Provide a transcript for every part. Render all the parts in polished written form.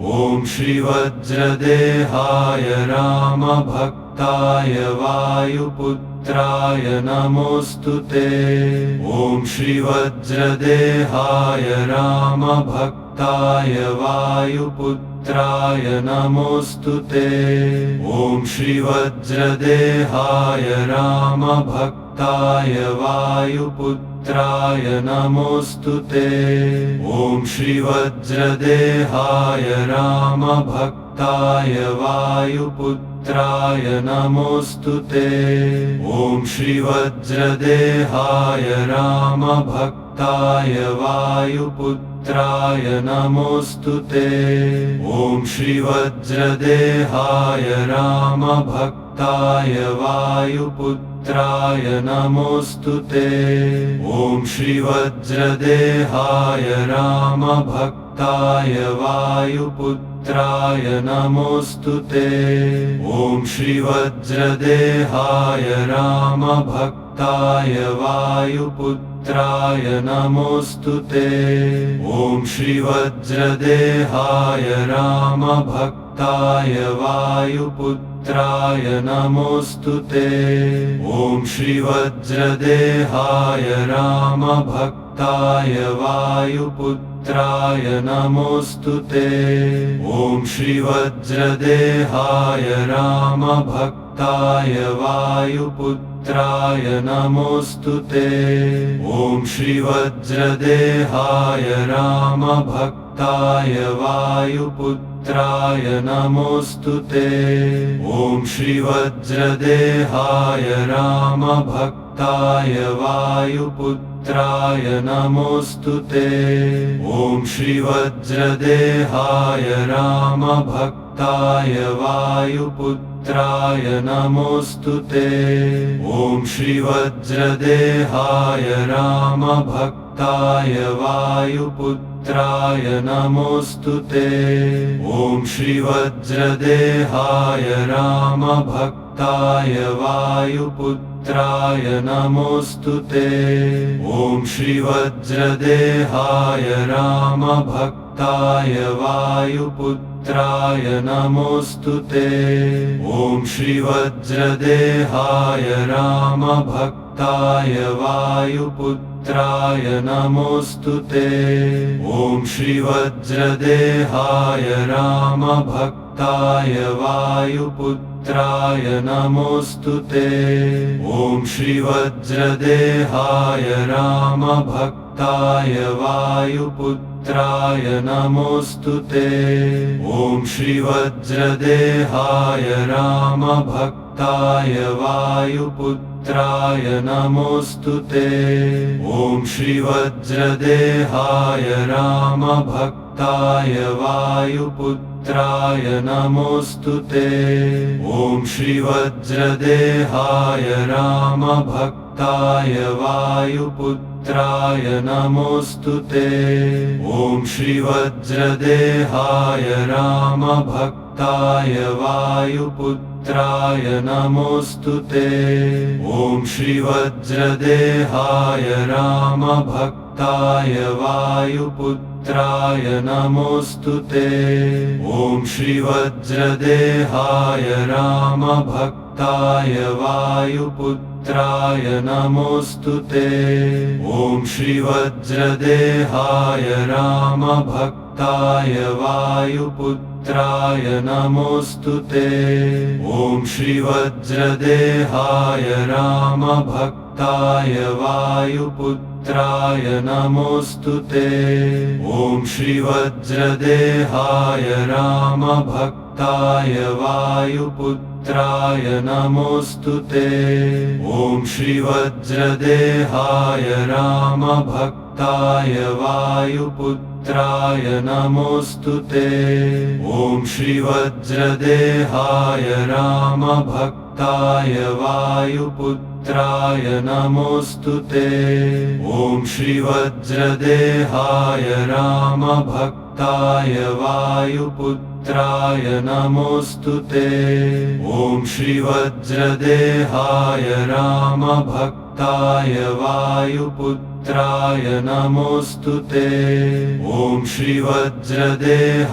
ॐ श्रीवज्रदेहाय रामभक्ताय वायुपुत्राय नमोऽस्तुते। ॐ श्रीवज्रदेहाय रामभक्ताय वायुपुत्राय नमोऽस्तुते। ॐ श्रीवज्रदेहाय रामभक्ताय वायुपुत्राय नमोऽस्तुते। ॐ श्रीवज्रदेहाय रामभक्ताय वायुपुत्राय नमोऽस्तुते। ॐ श्रीवज्रदेहाय रामभक्ताय वायुपुत्राय नमोऽस्तुते। ॐ श्रीवज्रदेहाय रामभक्ताय वायुपुत्राय नमोऽस्तुते। ॐ श्रीवज्रदेहाय रामभक्ताय वायुपुत्राय नमोऽस्तुते। ॐ श्रीवज्रदेहाय रामभक्ताय वायुपुत्राय नमोऽस्तुते। ॐ श्रीवज्रदेहाय रामभक्ताय वायुपुत्राय नमोऽस्तुते। ॐ श्रीवज्रदेहाय रामभक्ताय वायुपुत्राय नमोऽस्तुते। ॐ श्रीवज्रदेहाय रामभक्ताय वायुपुत्राय नमोऽस्तुते। ॐ श्रीवज्रदेहाय रामभक्ताय वायुपुत्राय नमोऽस्तुते। ॐ श्रीवज्रदेहाय रामभक्ताय वायुपुत्राय नमोऽस्तुते। ॐ श्रीवज्रदेहाय रामभक्ताय वायुपुत्राय नमोऽस्तुते। ॐ श्रीवज्रदेहाय रामभक्ताय वायुपुत्राय नमोऽस्तुते। ॐ श्रीवज्रदेहाय रामभक्ताय वायुपुत्राय नमोऽस्तुते। ॐ श्रीवज्रदेहाय रामभक्ताय वायुपुत्राय नमोऽस्तुते। ॐ श्रीवज्रदेहाय रामभक्ताय वायुपुत्राय नमोऽस्तुते। ॐ श्रीवज्रदेहाय रामभक्ताय वायुपुत्राय नमोऽस्तुते। ॐ श्रीवज्रदेहाय रामभक्ताय वायुपुत्राय नमोऽस्तुते। ॐ श्रीवज्रदेहाय रामभक्ताय वायुपुत्राय नमोऽस्तुते। ॐ श्रीवज्रदेहाय रामभक्ताय वायुपुत्राय नमोऽस्तुते। ॐ श्रीवज्रदेहाय रामभक्ताय वायुपुत्राय नमोऽस्तुते। ॐ श्रीवज्रदेहाय रामभक्ताय वायुपुत्राय नमोऽस्तुते। ॐ श्रीवज्रदेहाय रामभक्ताय वायुपुत्राय नमोऽस्तुते। ॐ श्रीवज्रदेहाय रामभक्ताय वायुपुत्राय नमोऽस्तुते। ॐ श्रीवज्रदेहाय रामभक्ताय वायुपुत्राय नमोऽस्तुते। ॐ श्रीवज्रदेहाय रामभक्ताय वायुपुत्राय नमोऽस्तुते। ॐ श्रीवज्रदेहाय रामभक्ताय वायुपुत्राय नमोऽस्तुते। ॐ श्रीवज्रदेहाय रामभक्ताय वायुपुत्राय नमोऽस्तुते। ॐ श्रीवज्रदेहाय रामभक्ताय वायुपुत्राय नमोऽस्तुते। ॐ श्रीवज्रदेहाय रामभक्ताय वायुपुत्राय नमोऽस्तुते। ॐ श्रीवज्रदेहाय रामभक्ताय वायुपुत्राय वायुपुत्राय नमोऽस्तुते ॐ श्रीवज्रदेहाय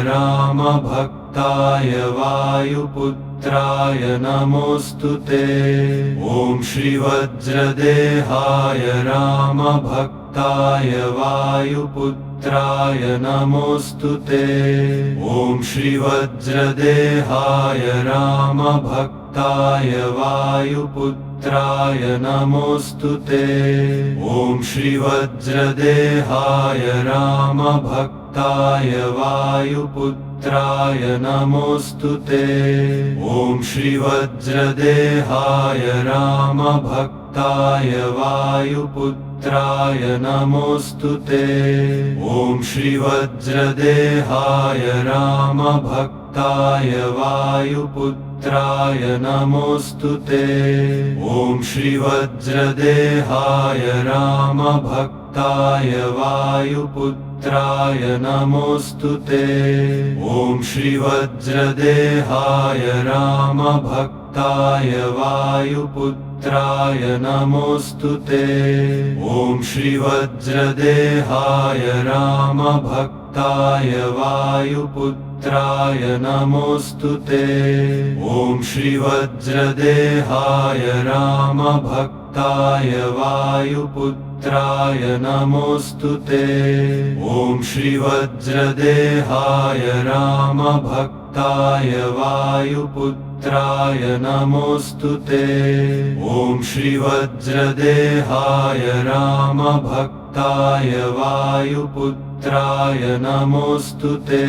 रामभक्ताय वायुपुत्राय नमोऽस्तुते ॐ श्रीवज्रदेहाय रामभक्ताय वायुपुत्राय नमोऽस्तुते ॐ श्रीवज्रदेहाय रामभक्ताय वायुपुत्राय नमोऽस्तुते ॐ श्रीवज्रदेहाय रामभक्ताय वायुपुत्राय नमोऽस्तुते ॐ श्रीवज्रदेहाय रामभक्ताय वायुपुत्राय नमोऽस्तुते ॐ श्रीवज्रदेहाय रामभक्ताय वायुपुत्राय नमोऽस्तुते ॐ श्रीवज्रदेहाय रामभक्ताय वायुपुत्राय नमोऽस्तुते ॐ श्रीवज्रदेहाय रामभक्ताय वायुपुत्राय नमोऽस्तुते ॐ श्रीवज्रदेहाय रामभक्ताय वायुपुत्राय नमोऽस्तुते ॐ श्रीवज्रदेहाय रामभक्ताय वायुपुत्राय नमोऽस्तुते ॐ श्रीवज्रदेहाय रामभक्ताय वायुपुत्राय नमोऽस्तुते ॐ श्रीवज्रदेहाय रामभक्ताय वायुपुत्राय नमोऽस्तुते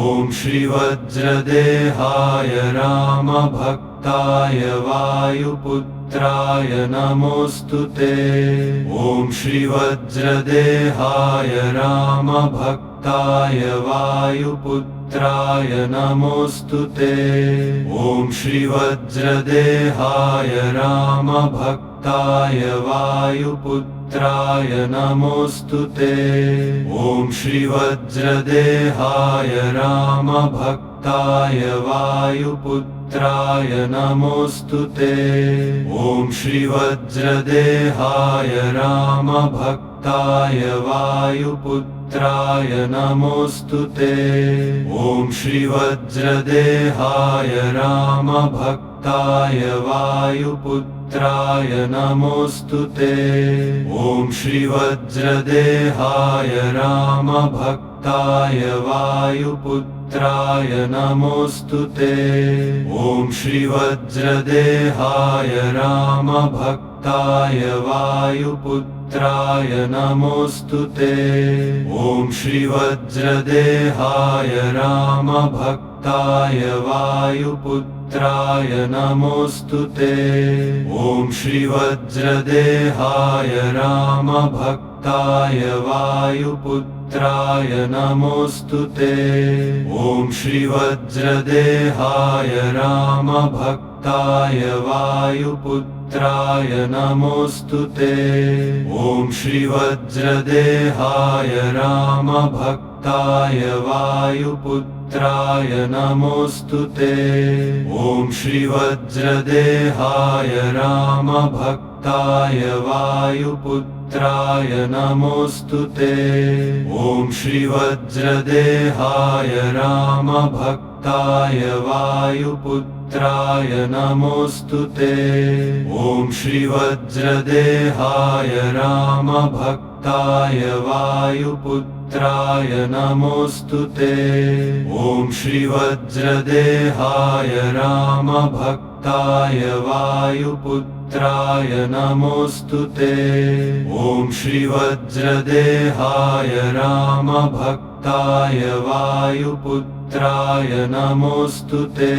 ॐ श्रीवज्रदेहाय रामभक्ताय वायुपुत्राय नमोऽस्तुते ॐ श्रीवज्रदेहाय रामभक्ताय वायुपुत्राय नमोऽस्तुते ॐ श्रीवज्रदेहाय रामभक्ताय वायुपुत्राय नमोऽस्तुते ॐ श्रीवज्रदेहाय रामभक्ताय वायुपुत्राय नमोऽस्तुते ॐ श्रीवज्रदेहाय रामभक्ताय वायुपुत्राय नमोऽस्तुते ॐ श्रीवज्रदेहाय रामभक्ताय वायुपुत्राय नमोऽस्तुते ॐ श्रीवज्रदेहाय रामभक्ताय वायुपुत्राय नमोऽस्तुते ॐ श्रीवज्रदेहाय रामभक्ताय वायुपुत्राय नमोऽस्तुते ॐ श्रीवज्रदेहाय रामभक्ताय वायुपुत्राय नमोऽस्तुते ॐ श्रीवज्रदेहाय रामभक्ताय वायुपुत्राय नमोऽस्तुते ॐ श्रीवज्रदेहाय रामभक्ताय वायुपुत्राय नमोऽस्तुते ॐ श्रीवज्रदेहाय रामभक्ताय वायुपुत्राय नमोऽस्तुते ॐ श्रीवज्रदेहाय रामभक्ताय वायुपुत्राय नमोऽस्तुते ॐ श्रीवज्रदेहाय रामभक्ताय वायुपुत्राय नमोऽस्तुते ॐ श्रीवज्रदेहाय रामभक्ताय वायुपुत्राय नमोऽस्तुते ॐ श्रीवज्रदेहाय रामभक्ताय वायुपुत्राय नमोऽस्तुते ॐ श्रीवज्रदेहाय रामभक्ताय वायुपुत्राय नमोऽस्तुते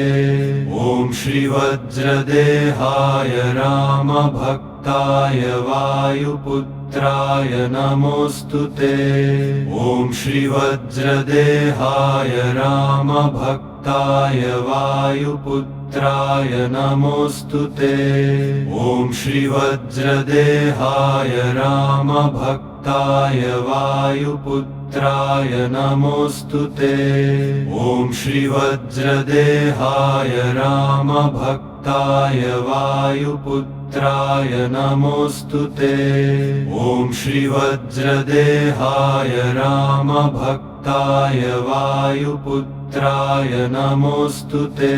ॐ श्रीवज्रदेहाय रामभक्ताय वायुपुत्राय नमोऽस्तुते ॐ श्रीवज्रदेहाय रामभक्ताय वायुपुत्राय नमोऽस्तुते ॐ श्रीवज्रदेहाय रामभक्ताय वायुपुत्राय नमोऽस्तुते ॐ श्रीवज्रदेहाय रामभक्ताय भक्ताय वायुपुत्राय नमोऽस्तुते। ॐ श्रीवज्रदेहाय रामभक्ताय वायुपुत्राय नमोऽस्तुते।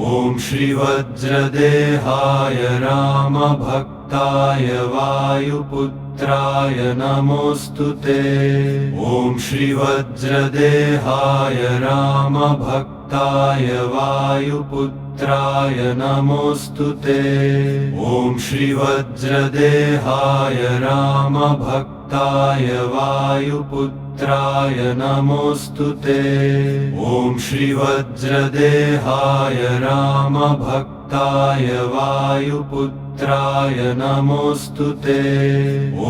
ॐ श्रीवज्रदेहाय रामभक्ताय वायुपुत्राय नमोऽस्तुते। ॐ श्रीवज्रदेहाय रामभक्ताय वायुपुत्राय नमोऽस्तुते। ॐ श्रीवज्रदेहाय रामभक्ताय वायुपुत्राय नमोऽस्तुते। ॐ श्रीवज्रदेहाय रामभक्ताय वायुपुत्राय नमोऽस्तुते।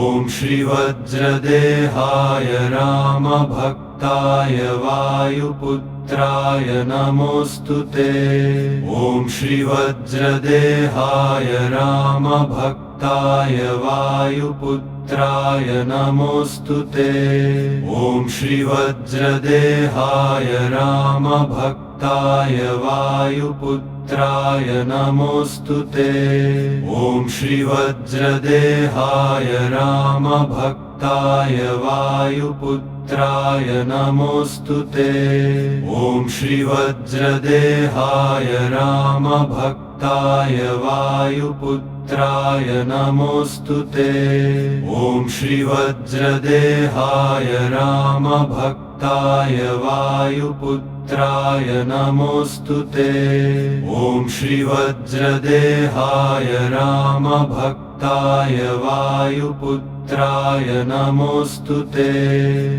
ॐ श्रीवज्रदेहाय रामभक्ताय वायुपुत्राय नमोऽस्तुते। ॐ श्रीवज्रदेहाय रामभक्ताय वायुपुत्राय नमोऽस्तुते। ॐ श्रीवज्रदेहाय रामभक्ताय वायुपुत्राय नमोऽस्तुते। ॐ श्रीवज्रदेहाय रामभक्ताय वायुपुत्राय नमोऽस्तुते। ॐ श्रीवज्रदेहाय रामभक्ताय वायुपुत्राय नमोऽस्तुते। ॐ श्रीवज्रदेहाय रामभक्ताय वायुपुत्राय नमोऽस्तुते। ॐ श्रीवज्रदेहाय रामभक्ताय वायुपुत्राय नमोऽस्तुते।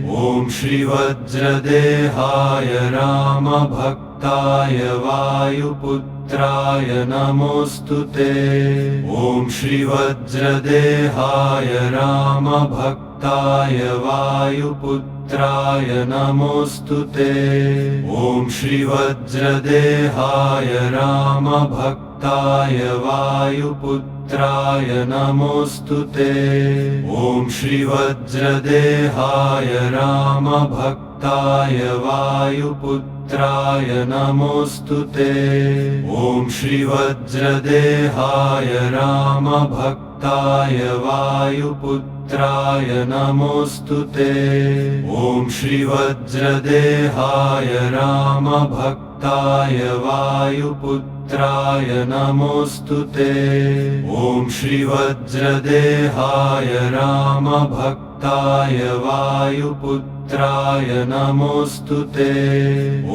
ॐ श्रीवज्रदेहाय रामभक्ताय वायुपुत्राय नमोऽस्तुते। ॐ श्रीवज्रदेहाय रामभक्ताय वायुपुत्राय नमोऽस्तुते। ॐ श्रीवज्रदेहाय रामभक्ताय वायुपुत्राय नमोऽस्तुते। ॐ श्रीवज्रदेहाय रामभक्ताय वायुपुत्राय नमोऽस्तुते। ॐ श्रीवज्रदेहाय रामभक्ताय वायुपुत्राय नमोऽस्तुते। ॐ श्रीवज्रदेहाय रामभक्ताय वायुपुत्राय नमोऽस्तुते। ॐ श्रीवज्रदेहाय रामभक्ताय वायुपुत्राय नमोऽस्तुते।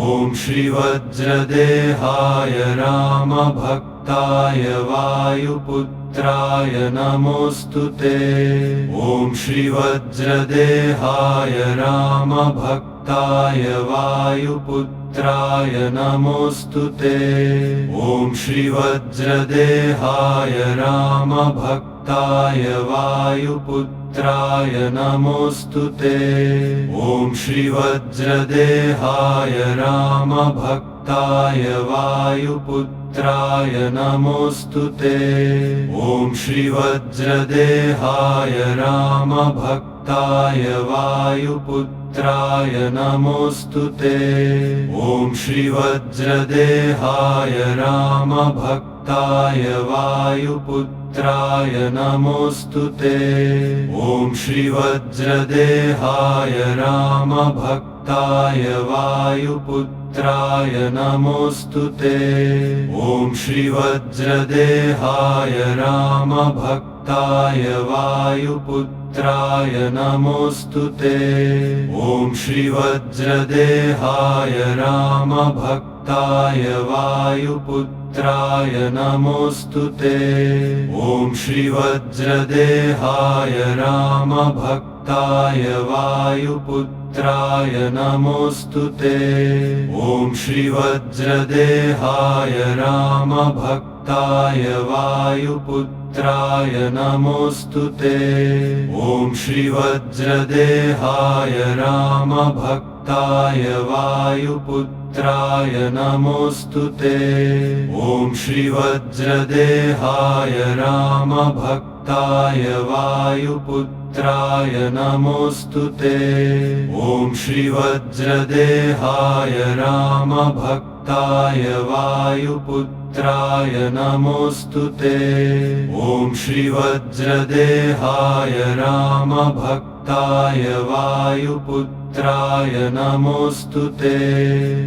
ॐ श्रीवज्रदेहाय रामभक्ताय वायुपुत्राय नमोऽस्तुते। ॐ श्रीवज्रदेहाय रामभक्ताय वायुपुत्राय नमोऽस्तुते। ॐ श्रीवज्रदेहाय रामभक्ताय वायुपुत्राय नमोऽस्तुते। ॐ श्रीवज्रदेहाय रामभक्ताय वायुपुत्राय नमोऽस्तुते। ॐ श्रीवज्रदेहाय रामभक्ताय वायुपुत्राय नमोऽस्तुते। ॐ श्रीवज्रदेहाय रामभक्ताय वायुपुत्राय नमोऽस्तुते। ॐ श्रीवज्रदेहाय रामभक्ताय वायुपुत्राय नमोऽस्तुते। ॐ श्रीवज्रदेहाय रामभक्ताय वायुपुत्राय नमोऽस्तुते। ॐ श्रीवज्रदेहाय रामभक्ताय वायुपुत्राय नमोऽस्तुते। ॐ श्रीवज्रदेहाय रामभक्ताय वायुपुत्राय नमोऽस्तुते। ॐ श्रीवज्रदेहाय रामभक्ताय वायुपुत्राय नमोऽस्तुते। ॐ श्रीवज्रदेहाय रामभक्ताय वायुपुत्राय नमोऽस्तुते। ॐ श्रीवज्रदेहाय रामभक्ताय रामभक्ताय वायुपुत्राय नमोऽस्तुते। ॐ श्रीवज्रदेहाय रामभक्ताय वायुपुत्राय नमोऽस्तुते। ॐ श्रीवज्रदेहाय रामभक्ताय वायुपुत्राय नमोऽस्तुते।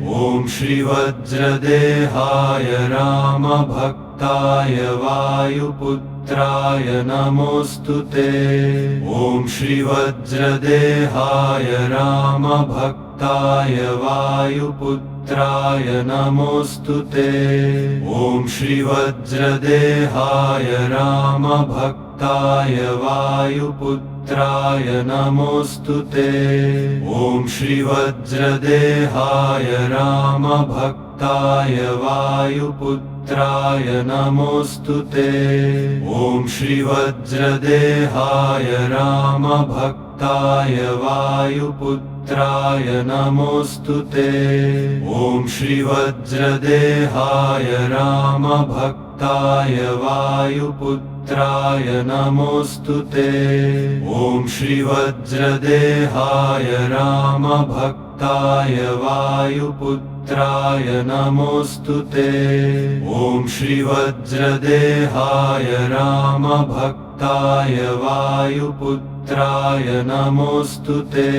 ॐ श्रीवज्रदेहाय रामभक्ताय वायुपुत्राय नमोऽस्तुते। ॐ श्रीवज्रदेहाय रामभक्ताय वायुपुत्राय नमोऽस्तुते। ॐ श्रीवज्रदेहाय रामभक्ताय वायुपुत्राय नमोऽस्तुते। ॐ श्रीवज्रदेहाय रामभक्ताय वायुपुत्राय नमोऽस्तुते। ॐ श्रीवज्रदेहाय रामभक्ताय वायुपुत्राय नमोऽस्तुते। ॐ श्रीवज्रदेहाय रामभक्ताय वायुपुत्राय नमोऽस्तुते। ॐ श्रीवज्रदेहाय रामभक्ताय वायुपुत्राय नमोऽस्तुते। ॐ श्रीवज्रदेहाय रामभक्ताय वायुपुत्राय नमोऽस्तुते।